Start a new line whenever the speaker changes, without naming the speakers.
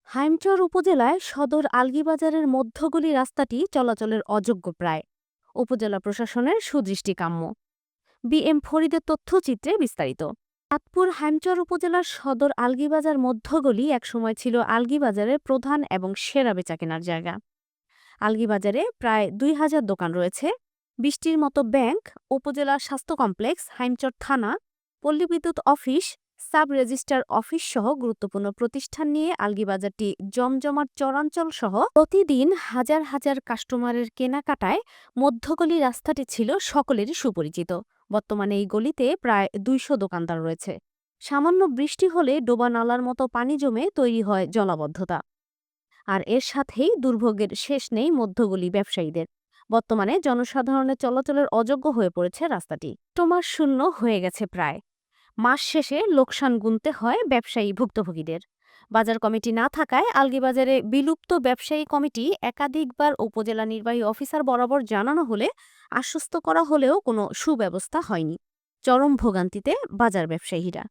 হাইমচর উপজেলায় সদর আলগীবাজারের মধ্যগলি রাস্তাটি চলাচলের অযোগ্য প্রায়। উপজেলা প্রশাসনের সুদৃষ্টি কাম্য। বিএম ফরিদের তথ্যচিত্রে বিস্তারিত। চাঁদপুর হাইমচর উপজেলার সদর আলগীবাজার মধ্যগলি একসময় ছিল আলগীবাজারের প্রধান এবং সেরা বেচাকেনার জায়গা। আলগীবাজারে প্রায় ২,০০০ দোকান রয়েছে, ২০টির মতো ব্যাংক, উপজেলা স্বাস্থ্য কমপ্লেক্স, হাইমচর থানা, পল্লী বিদ্যুৎ অফিস, সাব রেজিস্ট্রার অফিস সহ গুরুত্বপূর্ণ প্রতিষ্ঠান নিয়ে আলগীবাজারটি জমজমাট চরাঞ্চল সহ প্রতিদিন হাজার হাজার কাস্টমারের কেনাকাটায় মধ্যগলি রাস্তাটি ছিল সকলেরই সুপরিচিত। বর্তমানে এই গলিতে প্রায় ২০০ দোকানদার রয়েছে। সামান্য বৃষ্টি হলে ডোবা নালার মতো পানি জমে তৈরি হয় জলাবদ্ধতা। আর এর সাথেই দুর্ভোগের শেষ নেই মধ্যগলি ব্যবসায়ীদের। বর্তমানে জনসাধারণের চলাচলের অযোগ্য হয়ে পড়েছে রাস্তাটি। কাস্টমার শূন্য হয়ে গেছে প্রায়। মাস শেষে লোকসান গুনতে হয় ব্যবসায়ী ভুক্তভোগীদের। বাজার কমিটি না থাকায় আলগীবাজারে বিলুপ্ত ব্যবসায়ী কমিটি একাধিকবার উপজেলা নির্বাহী অফিসার বরাবর জানানো হলে আশ্বস্ত করা হলেও কোনো সুব্যবস্থা হয়নি। চরম ভোগান্তিতে বাজার ব্যবসায়ীরা।